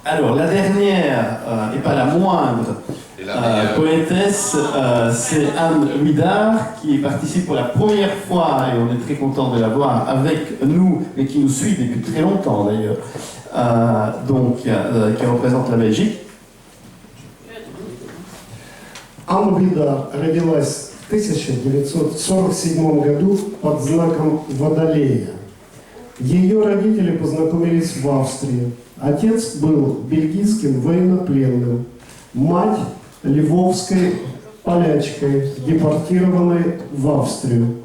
Alors, la dernière, et pas la moindre, poétesse, c'est Anne Huidard, qui participe pour la première fois, et on est très content de la voir avec nous, mais qui nous suit depuis très longtemps d'ailleurs, qui représente la Belgique. Анна Huidard родилась в 1947 году под знаком Водолея. Ее родители познакомились в Австрии. Отец был бельгийским военнопленным, мать – львовской полячкой, депортированной в Австрию.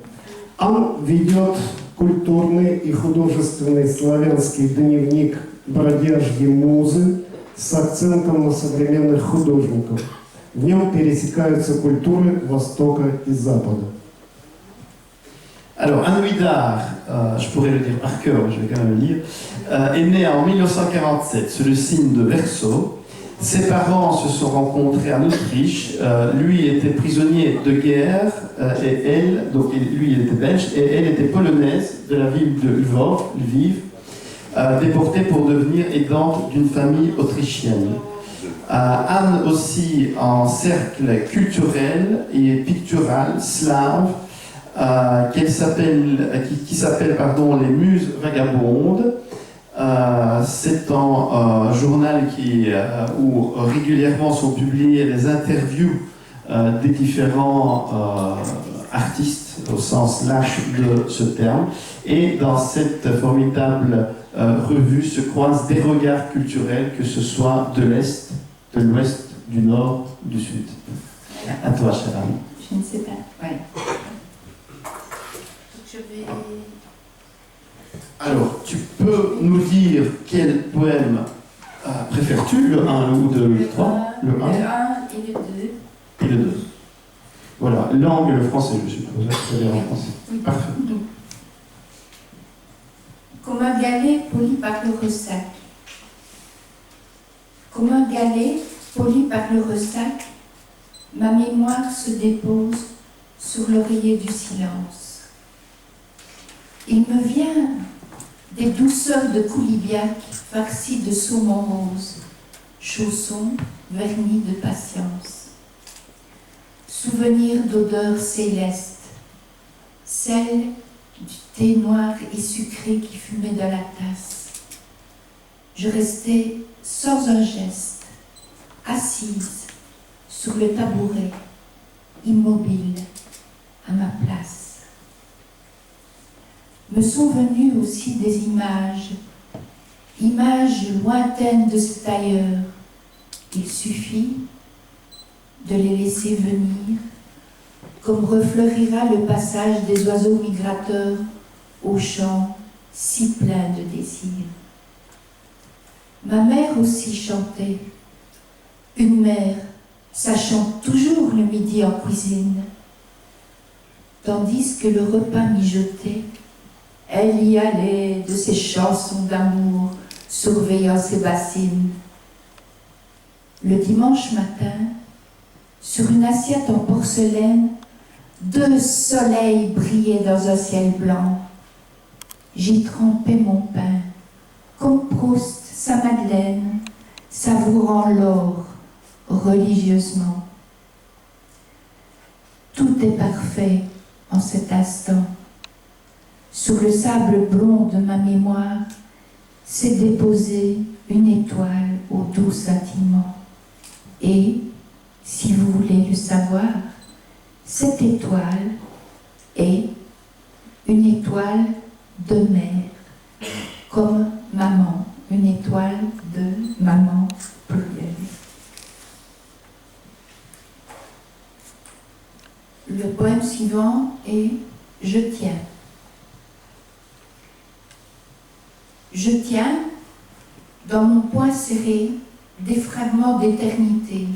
Анна ведет культурный и художественный славянский дневник «Бродяжьи музы» с акцентом на современных художников. В нем пересекаются культуры Востока и Запада. Alors, Anne Huidard, je pourrais le dire par cœur, mais je vais quand même le lire, est née en 1947 sous le signe de Verseau. Ses parents se sont rencontrés en Autriche. Lui était prisonnier de guerre, et elle, donc lui il était belge, et elle était polonaise de la ville de Lviv, déportée pour devenir aidante d'une famille autrichienne. Anne aussi en cercle culturel et pictural slave, qui s'appelle les Muses Vagabondes. C'est un journal où régulièrement sont publiées les interviews des différents artistes, au sens lâche de ce terme. Et dans cette formidable revue se croisent des regards culturels, que ce soit de l'Est, de l'Ouest, du Nord, du Sud. À toi, chère Anne. Je ne sais pas. Ouais. Je vais... Alors, tu peux nous dire quel poème préfères-tu, le 1, le 2, le 3? Le 1 et le 2. Et le 2. Voilà, langue et le français, je suppose. En français. Oui. Parfait. Comme un galet poli par le ressac. Comme un galet poli par le ressac, ma mémoire se dépose sur l'oreiller du silence. Il me vient des douceurs de coulibiac farcies de saumon rose, chaussons vernis de patience. Souvenir d'odeurs célestes, celle du thé noir et sucré qui fumait dans la tasse. Je restais sans un geste, assise sur le tabouret, immobile, à ma place. Me sont venues aussi des images lointaines de cet ailleurs. Il suffit de les laisser venir, comme refleurira le passage des oiseaux migrateurs aux champs si pleins de désir. Ma mère aussi chantait, une mère sachant toujours le midi en cuisine, tandis que le repas mijotait, elle y allait de ses chansons d'amour, surveillant ses bassines. Le dimanche matin, sur une assiette en porcelaine, 2 soleils brillaient dans un ciel blanc. J'y trempais mon pain, comme Proust sa Madeleine, savourant l'or religieusement. Tout est parfait en cet instant. Sur le sable blond de ma mémoire s'est déposée une étoile au doux scintillement. Et, si vous voulez le savoir, cette étoile est une étoile de mer, comme maman, une étoile de maman pluriel. Le poème suivant est « Je tiens ». Je tiens, dans mon poing serré, des fragments d'éternité,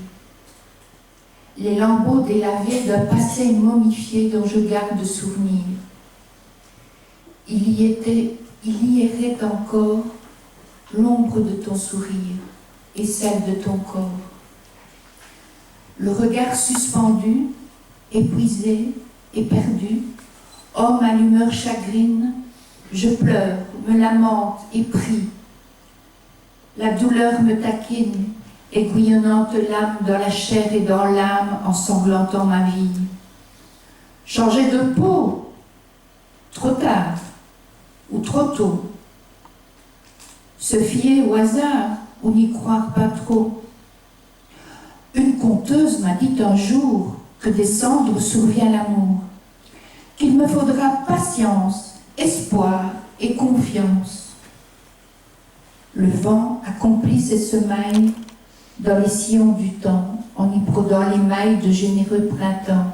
les lambeaux délavés d'un passé momifié dont je garde souvenir. Il y errait encore l'ombre de ton sourire et celle de ton corps. Le regard suspendu, épuisé et perdu, homme à l'humeur chagrine, je pleure, me lamente et prie. La douleur me taquine, aiguillonnante l'âme dans la chair et dans l'âme, ensanglantant ma vie. Changer de peau, trop tard ou trop tôt. Se fier au hasard ou n'y croire pas trop. Une conteuse m'a dit un jour que des cendres survient l'amour, qu'il me faudra patience, espoir et confiance. Le vent accomplit ses semailles dans les sillons du temps, en y brodant les mailles de généreux printemps.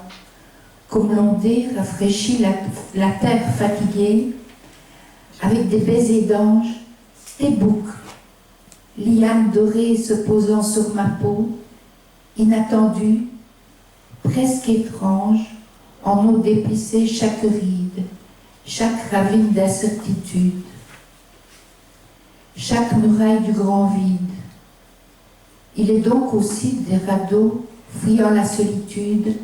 Comme l'ondée rafraîchit la terre fatiguée, avec des baisers d'ange, des boucles, lianes dorées se posant sur ma peau, inattendues, presque étranges, en eau d'épicer chaque ride, chaque ravine d'incertitude, chaque muraille du grand vide. Il est donc aussi des radeaux fuyant la solitude,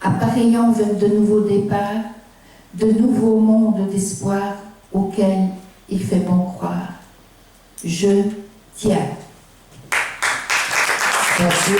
appareillant vers de nouveaux départs, de nouveaux mondes d'espoir auxquels il fait bon croire. Je tiens. Спасибо.